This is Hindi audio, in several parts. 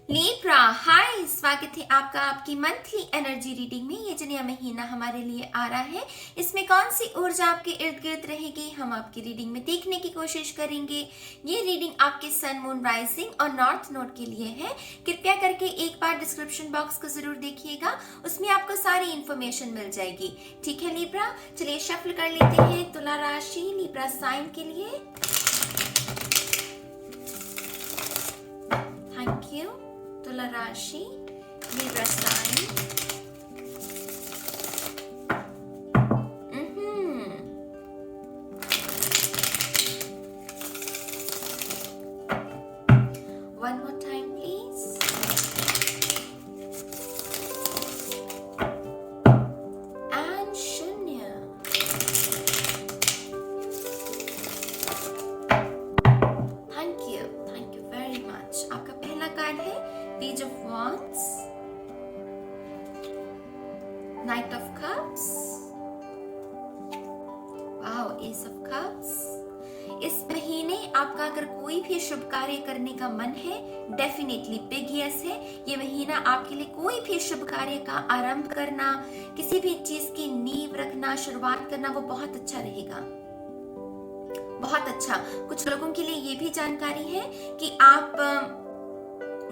लिब्रा, हाय, स्वागत है आपका आपकी मंथली एनर्जी रीडिंग में। ये जो नया महीना हमारे लिए आ रहा है, इसमें कौन सी ऊर्जा आपके इर्द गिर्द रहेगी, हम आपकी रीडिंग में देखने की कोशिश करेंगे। ये रीडिंग आपके सन, मून, राइजिंग और नॉर्थ नोड के लिए है। कृपया करके एक बार डिस्क्रिप्शन बॉक्स को जरूर देखिएगा, उसमें आपको सारी इंफॉर्मेशन मिल जाएगी। ठीक है लिब्रा, चलिए शफल कर लेते हैं तुला राशि लिब्रा साइन के लिए। Thank you. तुला राशि Libra sign. One more time, please. And शून्य। Thank you very much. आपका पहला कार्ड है page of wands, night of cups, wow, S of cups. इस महीने आपका अगर कोई भी शुभ कार्य करने का मन है, डेफिनेटली बिग यस है। ये महीना आपके लिए कोई भी शुभ कार्य का आरंभ करना, किसी भी चीज की नींव रखना, शुरुआत करना, वो बहुत अच्छा रहेगा, बहुत अच्छा। कुछ लोगों के लिए ये भी जानकारी है कि आप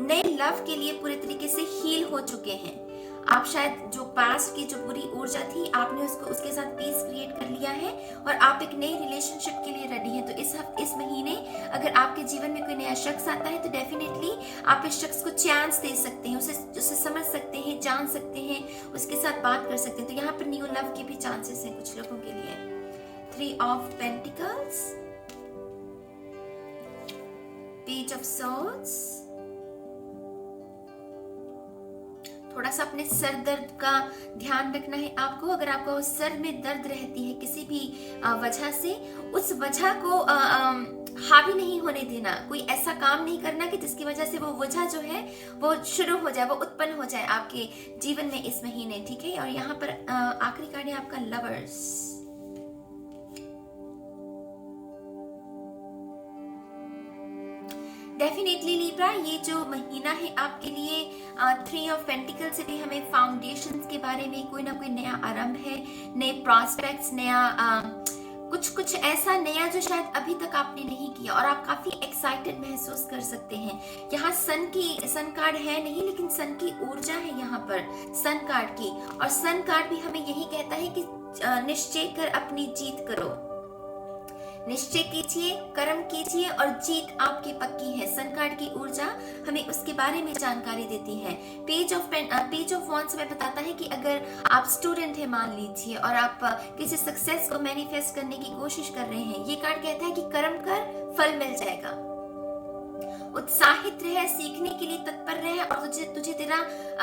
नए लव के लिए पूरे तरीके से हील हो चुके हैं। आप शायद जो पास्ट की जो बुरी ऊर्जा थी, आपने उसके साथ पीस क्रिएट कर लिया है और आप एक नई रिलेशनशिप के लिए रेडी हैं। तो इस महीने अगर आपके जीवन में कोई नया शख्स आता है तो डेफिनेटली आप इस शख्स को चांस दे सकते हैं, उसे समझ सकते हैं, जान सकते हैं, उसके साथ बात कर सकते हैं। तो यहाँ पर न्यू लव के भी चांसेस हैं कुछ लोगों के लिए। 3 of pentacles, page of swords. थोड़ा सा अपने सर दर्द का ध्यान रखना है आपको। अगर आपको सर में दर्द रहती है किसी भी वजह से, उस वजह को हावी नहीं होने देना। कोई ऐसा काम नहीं करना कि जिसकी वजह से वो वजह जो है वो शुरू हो जाए, वो उत्पन्न हो जाए आपके जीवन में इस महीने। ठीक है, और यहाँ पर आखिरी कार्ड है आपका लवर्स। डेफिनेटली लिब्रा, ये जो महीना है आपके लिए 3 ऑफ पेंटिकल से भी हमें फाउंडेशंस के बारे में कोई ना कोई नया आरंभ है, नए प्रॉस्पेक्ट्स, नया कुछ ऐसा नया जो शायद अभी तक आपने नहीं किया और आप काफी एक्साइटेड महसूस कर सकते हैं। यहाँ सन कार्ड है नहीं, लेकिन सन की ऊर्जा है यहाँ पर, सन कार्ड की। और सन कार्ड भी हमें यही कहता है कि निश्चय कर अपनी जीत करो, निश्चय कीजिए, कर्म कीजिए और जीत आपकी पक्की है। सन कार्ड की ऊर्जा हमें उसके बारे में जानकारी देती है। पेज ऑफ वॉन्ड्स में बताता है कि अगर आप स्टूडेंट है मान लीजिए और आप किसी सक्सेस को मैनिफेस्ट करने की कोशिश कर रहे हैं, ये कार्ड कहता है कि कर्म कर, फल मिल जाएगा। उत्साहित रहे, सीखने के लिए तत्पर रहे और तुझे तेरा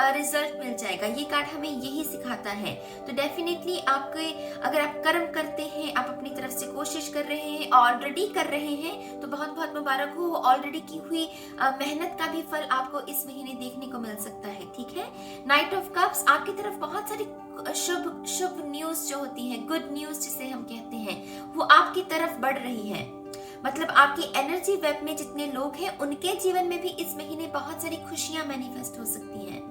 रिजल्ट मिल जाएगा। ये कार्ड हमें यही सिखाता है। तो डेफिनेटली आपके अगर आप कर्म करते हैं, आप अपनी तरफ से कोशिश कर रहे हैं, ऑलरेडी कर रहे हैं, तो बहुत बहुत मुबारक हो। ऑलरेडी की हुई मेहनत का भी फल आपको इस महीने देखने को मिल सकता है। ठीक है, नाइट ऑफ कप्स, आपकी तरफ बहुत सारी शुभ न्यूज जो होती है, गुड न्यूज जिसे हम कहते हैं, वो आपकी तरफ बढ़ रही है। मतलब आपकी एनर्जी वेब में जितने लोग हैं, उनके जीवन में भी इस महीने बहुत सारी खुशियां मैनिफेस्ट हो सकती हैं।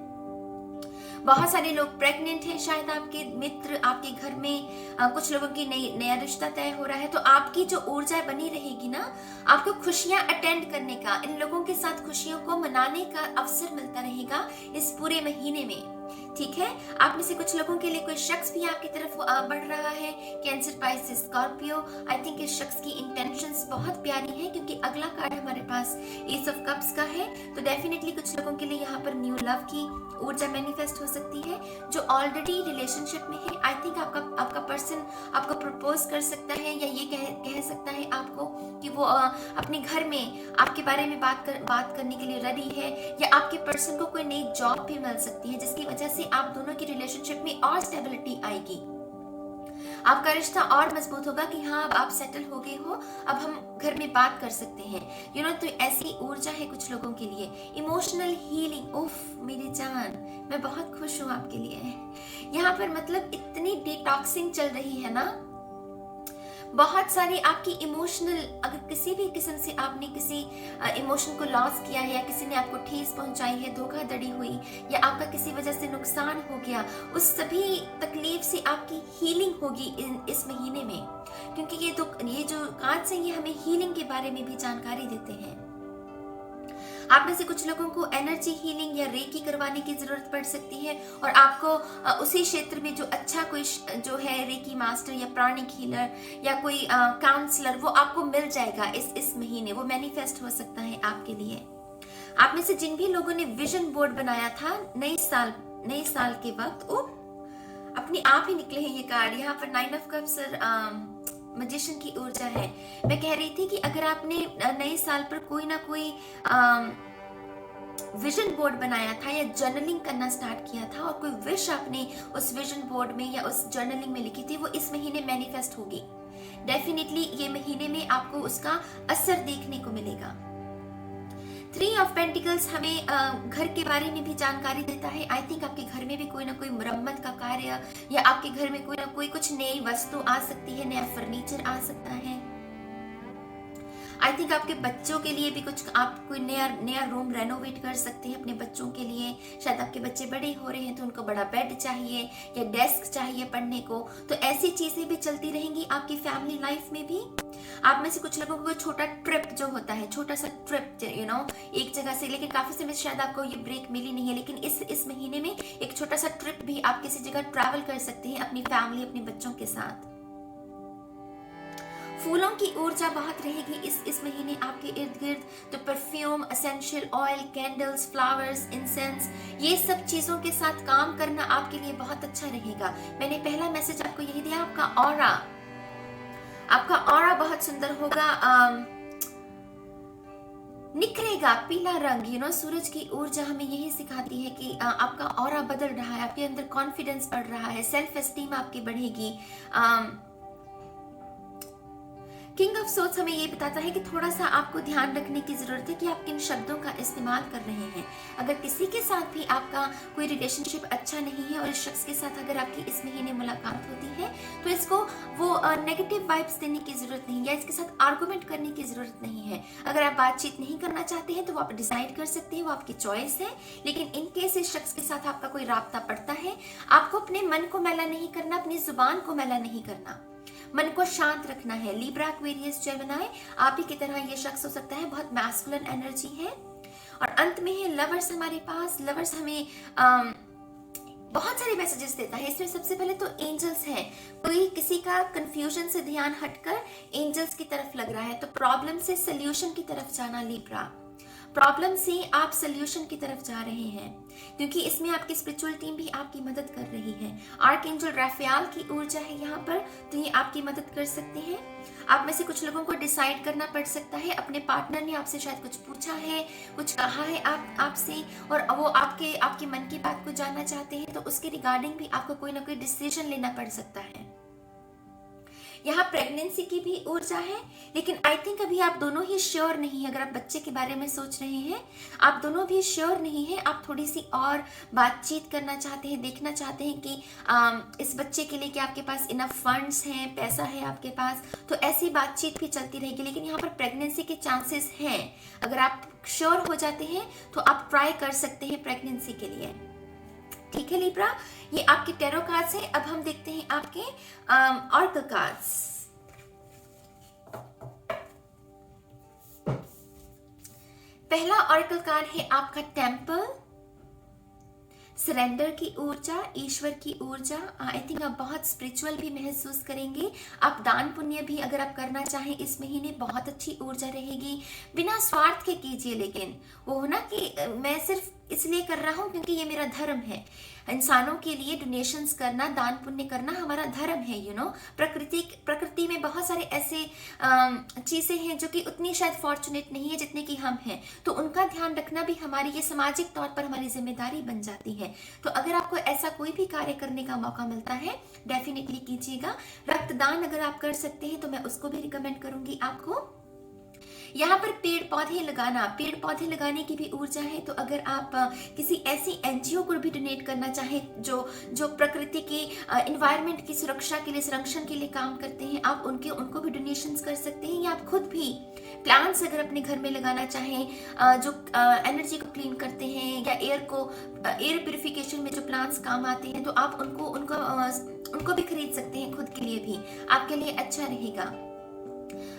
बहुत सारे लोग प्रेग्नेंट हैं, शायद आपके मित्र, आपके घर में कुछ लोगों की नया रिश्ता तय हो रहा है। तो आपकी जो ऊर्जा बनी रहेगी ना, आपको खुशियां अटेंड करने का, इन लोगों के साथ खुशियों को मनाने का अवसर मिलता रहेगा इस पूरे महीने में। ठीक है, आप में से कुछ लोगों के लिए कोई शख्स भी आपकी तरफ बढ़ रहा है, cancer, Pisces, Scorpio. I think इस शख्स की इंटेंशंस बहुत प्यारी है, क्योंकि अगला कार्ड हमारे पास एस ऑफ कप्स का है। तो डेफिनेटली कुछ लोगों के लिए यहाँ पर न्यू लव की ऊर्जा मैनिफेस्ट हो सकती है। जो ऑलरेडी रिलेशनशिप में है, आई थिंक आपका पर्सन आपको प्रपोज कर सकता है, या ये कह सकता है आपको कि वो अपने घर में आपके बारे में बात करने के लिए रेडी है, या आपके पर्सन को कोई नई जॉब भी मिल सकती है, जिसकी वजह से आप दोनों की रिलेशनशिप में और स्टेबिलिटी आएगी। आपका रिश्ता और मजबूत होगा कि हाँ, अब आप सेटल हो गए हो, अब हम घर में बात कर सकते हैं। तो ऐसी ऊर्जा है कुछ लोगों के लिए। इमोशनल हीलिंग, उफ मेरी जान, मैं बहुत खुश हूँ आपके लिए। यहाँ पर मतलब इतनी डिटॉक्सिंग चल रही है ना, बहुत सारी आपकी इमोशनल, अगर किसी भी किस्म से आपने किसी इमोशन को लॉस किया है, या किसी ने आपको ठेस पहुंचाई है, धोखाधड़ी हुई, या आपका किसी वजह से नुकसान हो गया, उस सभी तकलीफ से आपकी हीलिंग होगी इस महीने में। क्योंकि ये जो कार्ड्स हैं ये हमें हीलिंग के बारे में भी जानकारी देते हैं। आप में से कुछ लोगों को एनर्जी हीलिंग या रेकी करवाने की जरूरत पड़ सकती है, और आपको उसी क्षेत्र में जो अच्छा कोई जो है रेकी मास्टर या प्राणिक हीलर या कोई काउंसलर, वो आपको मिल जाएगा इस महीने। वो मैनिफेस्ट हो सकता है आपके लिए। आप में से जिन भी लोगों ने विजन बोर्ड बनाया था नए साल के वक्त, वो अपने आप ही निकले हैं ये कार्ड। यहाँ पर 9 ऑफ कप्स मैजिशियन की ऊर्जा है। मैं कह रही थी कि अगर आपने नए साल पर कोई ना कोई विजन बोर्ड बनाया था या जर्नलिंग करना स्टार्ट किया था, और कोई विश आपने उस विजन बोर्ड में या उस जर्नलिंग में लिखी थी, वो इस महीने मैनिफेस्ट होगी। डेफिनेटली ये महीने में आपको उसका असर देखने को मिलेगा। 3 ऑफ पेंटिकल्स हमें घर के बारे में भी जानकारी देता है। आई थिंक आपके घर में भी कोई ना कोई मुरम्मत का कार्य, या आपके घर में कोई ना कोई कुछ नई वस्तु आ सकती है, नया फर्नीचर आ सकता है। आई थिंक आपके बच्चों के लिए भी कुछ, आप कोई नया रूम रेनोवेट कर सकते हैं अपने बच्चों के लिए। शायद आपके बच्चे बड़े हो रहे हैं तो उनको बड़ा बेड चाहिए या डेस्क चाहिए पढ़ने को। तो ऐसी चीजें भी चलती रहेंगी आपकी फैमिली लाइफ में भी। आप में से कुछ लोगों को छोटा ट्रिप जो होता है, छोटा सा ट्रिप एक जगह से, लेकिन काफी समय से शायद आपको ये ब्रेक मिली नहीं है, लेकिन इस महीने में एक छोटा सा ट्रिप भी आप किसी जगह ट्रैवल कर सकते हैं अपनी फैमिली, अपने बच्चों के साथ। फूलों की ऊर्जा बहुत रहेगी इस महीने आपके इर्द गिर्द। तो perfume, essential oil, candles, flowers, incense, ये सब चीजों के साथ काम करना आपके लिए बहुत अच्छा रहेगा। मैंने पहला मैसेज आपको यही दिया, आपका ऑरा बहुत सुंदर होगा, निखरेगा पीला रंग। सूरज की ऊर्जा हमें यही सिखाती है कि आपका ऑरा बदल रहा है, आपके अंदर कॉन्फिडेंस बढ़ रहा है, सेल्फ एस्टीम आपकी बढ़ेगी। किंग ऑफ सोर्ड्स हमें ये बताता है कि थोड़ा सा आपको ध्यान रखने की जरूरत है कि आप किन शब्दों का इस्तेमाल कर रहे हैं। अगर किसी के साथ भी आपका कोई रिलेशनशिप अच्छा नहीं है, और इस शख्स के साथ अगर आपकी इस महीने मुलाकात होती है, तो इसको वो नेगेटिव वाइब्स देने की जरूरत नहीं, या इसके साथ आर्गुमेंट करने की जरूरत नहीं है। अगर आप बातचीत नहीं करना चाहते हैं तो वो आप डिसाइड कर सकते हैं, वो आपकी चॉइस है। लेकिन इन केस इस शख्स के साथ आपका कोई राब्ता पड़ता है, आपको अपने मन को मैला नहीं करना, अपनी जुबान को मैला नहीं करना, मन को शांत रखना है। लिब्रा, एक्वेरियस, जेमिनी, आप ही की तरह ये शख्स हो सकता है, बहुत मैस्कुलिन एनर्जी है। और अंत में है लवर्स हमारे पास। लवर्स हमें बहुत सारे मैसेजेस देता है। इसमें सबसे पहले तो एंजल्स है। कोई किसी का कंफ्यूजन से ध्यान हटकर एंजल्स की तरफ लग रहा है, तो प्रॉब्लम से सोल्यूशन की तरफ जाना। लिब्रा, प्रॉब्लम से आप सोल्यूशन की तरफ जा रहे हैं, क्योंकि इसमें आपकी स्पिरिचुअल टीम भी आपकी मदद कर रही है। आर्कएंजल राफेल की ऊर्जा है यहाँ पर, तो ये आपकी मदद कर सकते हैं। आप में से कुछ लोगों को डिसाइड करना पड़ सकता है, अपने पार्टनर ने आपसे शायद कुछ पूछा है, कुछ कहा है आपसे, और वो आपके मन की बात को जानना चाहते हैं, तो उसके रिगार्डिंग भी आपको कोई ना कोई डिसीजन लेना पड़ सकता है। यहाँ प्रेगनेंसी की भी ऊर्जा है, लेकिन आई थिंक अभी आप दोनों ही श्योर नहीं है। अगर आप बच्चे के बारे में सोच रहे हैं, आप दोनों भी श्योर नहीं है, आप थोड़ी सी और बातचीत करना चाहते हैं, देखना चाहते हैं कि इस बच्चे के लिए कि आपके पास इनफ फंड्स हैं, पैसा है आपके पास, तो ऐसी बातचीत भी चलती रहेगी। लेकिन यहाँ पर प्रेगनेंसी के चांसेस हैं। अगर आप श्योर हो जाते हैं तो आप ट्राई कर सकते हैं प्रेगनेंसी के लिए। ठीक है लिब्रा, ये आपके टैरो कार्ड्स हैं। अब हम देखते हैं आपके ऑरेकल कार्ड्स। पहला ऑरेकल कार्ड है आपका टेम्पल, सरेंडर की ऊर्जा, ईश्वर की ऊर्जा। आई थिंक आप बहुत स्पिरिचुअल भी महसूस करेंगे। आप दान पुण्य भी अगर आप करना चाहें इस महीने, बहुत अच्छी ऊर्जा रहेगी। बिना स्वार्थ के कीजिए, लेकिन वो हो ना कि मैं सिर्फ इसलिए कर रहा हूं क्योंकि ये मेरा धर्म है। इंसानों के लिए डोनेशंस करना, दान पुण्य करना हमारा धर्म है। प्रकृति में बहुत सारे ऐसे चीजें हैं जो कि उतनी शायद फॉर्चुनेट नहीं है जितने कि हम हैं, तो उनका ध्यान रखना भी हमारी ये सामाजिक तौर पर हमारी जिम्मेदारी बन जाती है। तो अगर आपको ऐसा कोई भी कार्य करने का मौका मिलता है, डेफिनेटली कीजिएगा। रक्तदान अगर आप कर सकते हैं तो मैं उसको भी रिकमेंड करूंगी आपको। यहाँ पर पेड़ पौधे लगाने की भी ऊर्जा है। तो अगर आप किसी ऐसी एनजीओ को भी डोनेट करना चाहें जो जो प्रकृति की एनवायरनमेंट की सुरक्षा के लिए, संरक्षण के लिए काम करते हैं, आप उनको भी डोनेशंस कर सकते हैं। या आप खुद भी प्लांट्स अगर अपने घर में लगाना चाहें जो एनर्जी को क्लीन करते हैं या एयर प्यूरिफिकेशन में जो प्लांट्स काम आते हैं, तो आप उनको भी खरीद सकते हैं खुद के लिए भी, आपके लिए अच्छा रहेगा।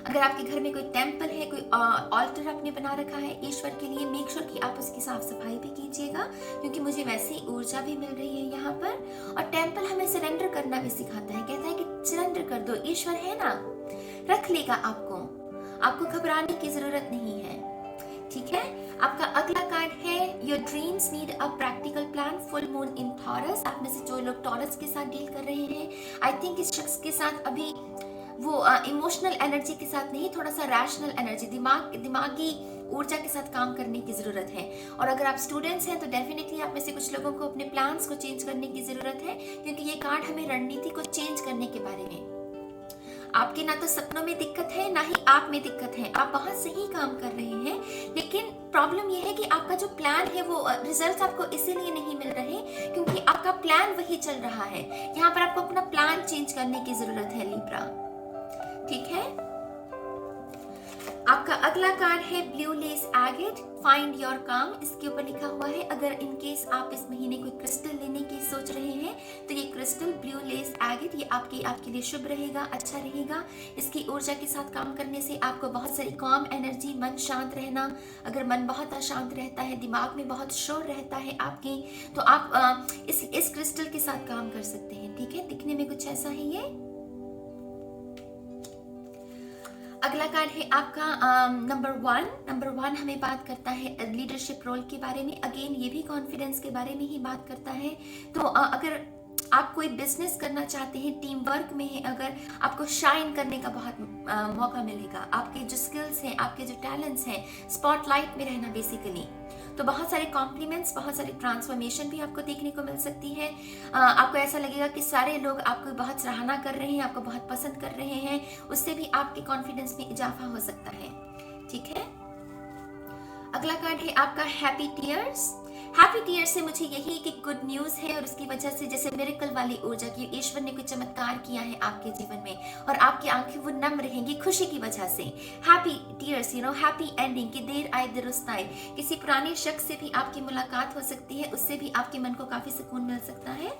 अगर आपके घर में कोई टेम्पल है, कोई ऑल्टर आपने बना रखा है ईश्वर के लिए, मेक श्योर कि आप उसकी साफ सफाई भी कीजिएगा, क्योंकि मुझे वैसे ही ऊर्जा भी मिल रही है यहाँ पर। और टेम्पल हमें सरेंडर करना भी सिखाता है, कहता है कि सरेंडर कर दो, ईश्वर है ना, रख लेगा आपको घबराने की जरूरत नहीं है। ठीक है, आपका अगला कार्ड है your dreams need a practical plan, full moon in taurus. आप में से जो लोग टॉरस के साथ डील कर रहे हैं, आई थिंक इस शख्स के साथ अभी वो इमोशनल एनर्जी के साथ नहीं, थोड़ा सा रैशनल एनर्जी, दिमागी ऊर्जा के साथ काम करने की जरूरत है। और अगर आप स्टूडेंट्स हैं तो डेफिनेटली आप में से कुछ लोगों को अपने प्लान्स को चेंज करने की जरूरत है, क्योंकि ये कार्ड हमें रणनीति को चेंज करने के बारे में। आपके ना तो सपनों में दिक्कत है, ना ही आप में दिक्कत है, आप बहुत सही काम कर रहे हैं, लेकिन प्रॉब्लम यह है कि आपका जो प्लान है वो रिजल्ट आपको इसीलिए नहीं मिल रहे क्योंकि आपका प्लान वही चल रहा है। यहाँ पर आपको अपना प्लान चेंज करने की जरूरत है लिब्रा। ठीक है, आपका अगला कार्ड है blue less agate, find your काम। इसके ऊपर लिखा हुआ है अगर इन केस आप इस महीने कोई क्रिस्टल लेने की सोच रहे हैं तो ये क्रिस्टल ब्लू लेस एगेट ये आपके लिए शुभ रहेगा, अच्छा रहेगा। इसकी ऊर्जा के साथ काम करने से आपको बहुत सारी काम एनर्जी, मन शांत रहना, अगर मन बहुत अशांत रहता है, दिमाग में बहुत शोर रहता है आपके, तो आप इस क्रिस्टल के साथ काम कर सकते हैं। ठीक है, दिखने में कुछ ऐसा है ये। अगला कार्ड है आपका नंबर वन हमें बात करता है लीडरशिप रोल के बारे में। अगेन ये भी कॉन्फिडेंस के बारे में ही बात करता है। तो अगर आप कोई बिजनेस करना चाहते हैं, टीम वर्क में है, अगर आपको शाइन करने का बहुत मौका मिलेगा, आपके जो स्किल्स हैं, आपके जो टैलेंट्स हैं, स्पॉटलाइट में रहना बेसिकली, तो बहुत सारे कॉम्प्लीमेंट्स, बहुत सारी ट्रांसफॉर्मेशन भी आपको देखने को मिल सकती है। आपको ऐसा लगेगा कि सारे लोग आपको बहुत सराहना कर रहे हैं, आपको बहुत पसंद कर रहे हैं, उससे भी आपके कॉन्फिडेंस में इजाफा हो सकता है। ठीक है, अगला कार्ड है आपका हैप्पी टीयर्स। हैप्पी टीयर्स से मुझे यही कि गुड न्यूज है और उसकी वजह से जैसे मिरेकल वाली ऊर्जा की, ईश्वर ने कोई चमत्कार किया है आपके जीवन में और आपकी आंखें वो नम रहेंगी खुशी की वजह से। हैप्पी टीयर्स, हैप्पी एंडिंग, की देर आए दुरुस्त आए। किसी पुराने शख्स से भी आपकी मुलाकात हो सकती है, उससे भी आपके मन को काफी सुकून मिल सकता है।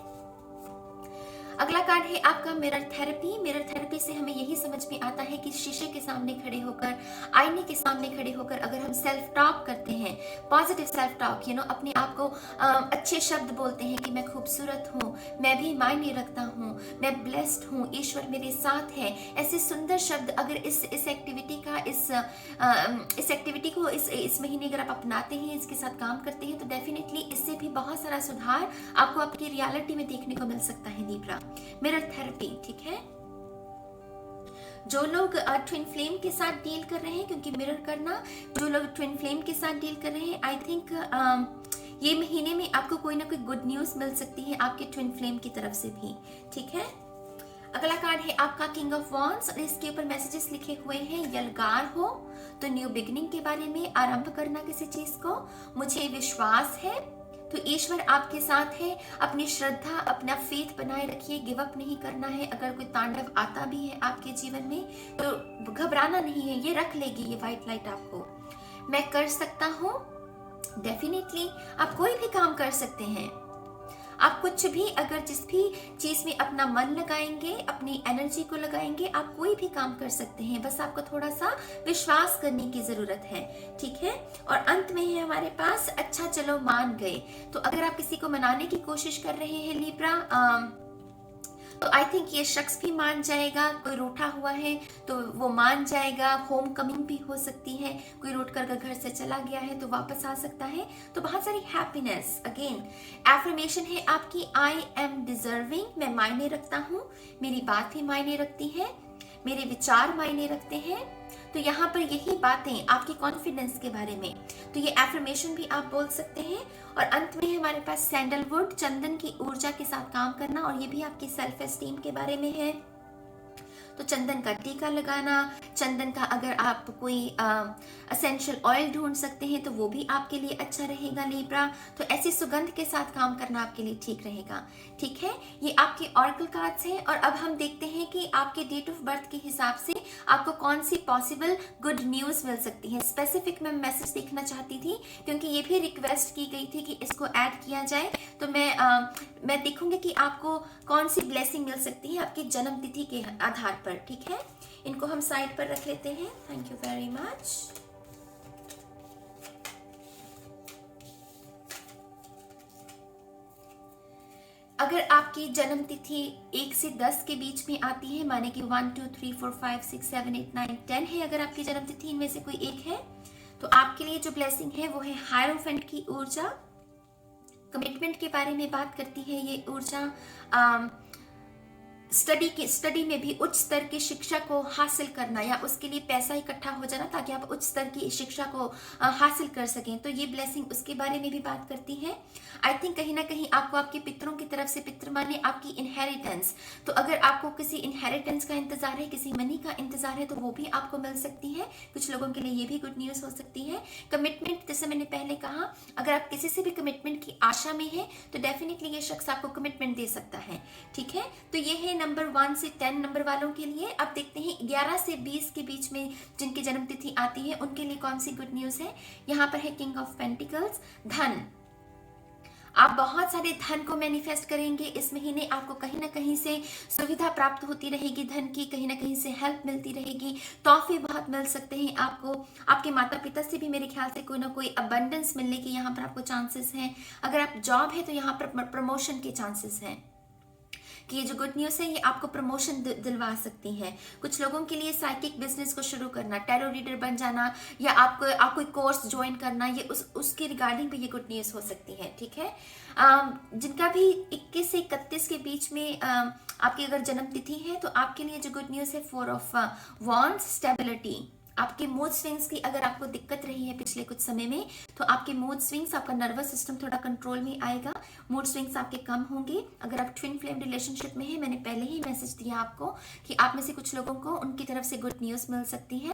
अगला कार्ड है आपका मिरर थेरेपी। मिरर थेरेपी से हमें यही समझ में आता है कि शीशे के सामने खड़े होकर, आईने के सामने खड़े होकर अगर हम सेल्फ टॉक करते हैं, पॉजिटिव सेल्फ टॉक, अपने आप को अच्छे शब्द बोलते हैं कि मैं खूबसूरत हूँ, मैं भी मायने रखता हूँ, मैं ब्लेस्ड हूँ, ईश्वर मेरे साथ है, ऐसे सुंदर शब्द अगर इस एक्टिविटी को इस महीने अगर आप अपनाते हैं, इसके साथ काम करते हैं, तो डेफिनेटली इससे भी बहुत सारा सुधार आपको आपकी रियलिटी में देखने को मिल सकता है लिब्रा। Mirror therapy. ठीक है, जो लोग ट्विन फ्लेम के साथ डील कर रहे हैं, क्योंकि मिरर करना, जो लोग ट्विन फ्लेम के साथ डील कर रहे हैं, आई थिंक ये महीने में आपको कोई ना कोई गुड न्यूज मिल सकती है आपके ट्विन फ्लेम की तरफ से भी। ठीक है, अगला कार्ड है आपका किंग ऑफ वॉन्ड्स और इसके ऊपर मैसेजेस लिखे हुए हैं यलगार हो तो न्यू बिगिनिंग के बारे में, आरंभ करना किसी चीज को, मुझे विश्वास है तो ईश्वर आपके साथ है, अपनी श्रद्धा, अपना फेथ बनाए रखिए, गिव अप नहीं करना है। अगर कोई तांडव आता भी है आपके जीवन में तो घबराना नहीं है, ये रख लेगी ये व्हाइट लाइट आपको। मैं कर सकता हूँ, डेफिनेटली आप कोई भी काम कर सकते हैं। आप कुछ भी, अगर जिस भी चीज में अपना मन लगाएंगे, अपनी एनर्जी को लगाएंगे, आप कोई भी काम कर सकते हैं, बस आपको थोड़ा सा विश्वास करने की जरूरत है। ठीक है, और अंत में है हमारे पास अच्छा चलो मान गए। तो अगर आप किसी को मनाने की कोशिश कर रहे हैं लिब्रा, तो आई थिंक ये शख्स भी मान जाएगा। कोई रूठा हुआ है तो वो मान जाएगा। होम कमिंग भी हो सकती है, कोई रूठ कर घर से चला गया है तो वापस आ सकता है। तो बहुत सारी हैप्पीनेस। अगेन एफर्मेशन है आपकी, आई एम डिजर्विंग, मैं मायने रखता हूँ, मेरी बात भी मायने रखती है, मेरे विचार मायने रखते हैं। तो यहाँ पर यही बातें आपके कॉन्फिडेंस के बारे में, तो ये एफर्मेशन भी आप बोल सकते हैं। और अंत में हमारे पास सैंडलवुड, चंदन की ऊर्जा के साथ काम करना, और ये भी आपकी सेल्फ एस्टीम के बारे में है। तो चंदन का टीका लगाना, चंदन का अगर आप कोई असेंशियल ऑयल ढूंढ सकते हैं तो वो भी आपके लिए अच्छा रहेगा लिब्रा। तो ऐसी सुगंध के साथ काम करना आपके लिए ठीक रहेगा। ठीक है, ये आपके ऑरेकल कार्ड्स हैं। और अब हम देखते हैं कि आपके डेट ऑफ बर्थ के हिसाब से आपको कौन सी पॉसिबल गुड न्यूज मिल सकती है। स्पेसिफिक मैं मैसेज देखना चाहती थी क्योंकि ये भी रिक्वेस्ट की गई थी कि इसको ऐड किया जाए। तो मैं देखूंगी कि आपको कौन सी ब्लेसिंग मिल सकती है आपकी जन्म तिथि के आधार पर। ठीक है, इनको हम साइड पर रख लेते हैं। Thank you very much. अगर आपकी जन्म तिथि 1 से 10 के बीच में आती है, माने कि 1 2 3 4 5 6 7 8 9 10 है, अगर आपकी जन्म तिथि इनमें से कोई एक है, तो आपके लिए जो ब्लेसिंग है वो है हायरोफेंट की ऊर्जा। कमिटमेंट के बारे में बात करती है ये ऊर्जा। स्टडी में भी उच्च स्तर की शिक्षा को हासिल करना या उसके लिए पैसा इकट्ठा हो जाना ताकि आप उच्च स्तर की शिक्षा को हासिल कर सकें, तो ये ब्लेसिंग उसके बारे में भी बात करती है। आई थिंक कहीं ना कहीं आपको आपके पितरों की तरफ से, पितर माने आपकी इनहेरिटेंस, तो अगर आपको किसी इनहेरिटेंस का इंतजार है, किसी मनी का इंतजार है, तो वो भी आपको मिल सकती है। कुछ लोगों के लिए ये भी गुड न्यूज हो सकती है। कमिटमेंट, जैसे मैंने पहले कहा, अगर आप किसी से भी कमिटमेंट की आशा में है तो डेफिनेटली ये शख्स आपको कमिटमेंट दे सकता है। ठीक है, तो ये है नंबर 1 से 10 नंबर वालों के लिए। अब देखते हैं 11 से 20 के बीच में जिनकी जन्म तिथि आती है उनके लिए कौन सी गुड न्यूज है। यहाँ पर है किंग ऑफ पेंटिकल्स, धन। आप बहुत सारे धन को मैनिफेस्ट करेंगे इस महीने। आपको कहीं ना कहीं से सुविधा प्राप्त होती रहेगी, धन की कहीं ना कहीं से हेल्प मिलती रहेगी, तोहफे बहुत मिल सकते हैं आपको। आपके माता पिता से भी मेरे ख्याल से कोई ना कोई अबंडेंस मिलने के यहाँ पर आपको चांसेस हैं। अगर आप जॉब है तो यहाँ पर प्रमोशन के चांसेस हैं कि ये जो गुड न्यूज है ये आपको प्रमोशन दिलवा सकती है। कुछ लोगों के लिए साइकिक बिजनेस को शुरू करना, टैरो रीडर बन जाना, या आप कोई कोर्स ज्वाइन करना, ये उसके रिगार्डिंग भी ये गुड न्यूज हो सकती है। ठीक है, जिनका भी 21 से 31 के बीच में आपकी अगर जन्म तिथि है तो आपके लिए जो गुड न्यूज है 4 ऑफ वॉन्ड्स, स्टेबिलिटी। आपके मूड स्विंग्स की अगर आपको दिक्कत रही है पिछले कुछ समय में, तो आपके मूड स्विंग्स, आपका नर्वस सिस्टम थोड़ा कंट्रोल में आएगा, मूड स्विंग्स आपके कम होंगे। अगर आप ट्विन फ्लेम रिलेशनशिप में है, मैंने पहले ही मैसेज दिया आपको कि आप में से कुछ लोगों को उनकी तरफ से गुड न्यूज मिल सकती है।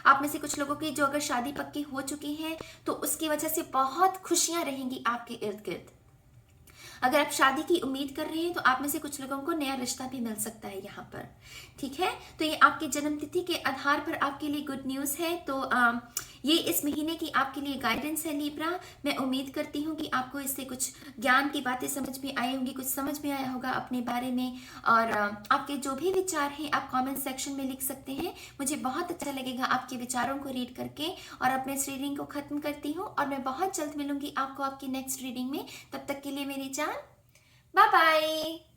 आप में से कुछ लोगों की जो अगर शादी पक्की हो चुकी है तो उसकी वजह से बहुत खुशियां रहेंगी आपके इर्द गिर्द। अगर आप शादी की उम्मीद कर रहे हैं तो आप में से कुछ लोगों को नया रिश्ता भी मिल सकता है यहाँ पर। ठीक है, तो ये आपकी जन्म तिथि के आधार पर आपके लिए गुड न्यूज है। तो ये इस महीने की आपके लिए गाइडेंस है लिब्रा। मैं उम्मीद करती हूँ कि आपको इससे कुछ ज्ञान की बातें समझ में आई होंगी, कुछ समझ में आया होगा अपने बारे में। और आपके जो भी विचार हैं आप कमेंट सेक्शन में लिख सकते हैं। मुझे बहुत अच्छा लगेगा आपके विचारों को रीड करके। और अपने इस रीडिंग को खत्म करती हूँ और मैं बहुत जल्द मिलूंगी आपको आपकी नेक्स्ट रीडिंग में। तब तक के लिए मेरी जान, बाय बाय।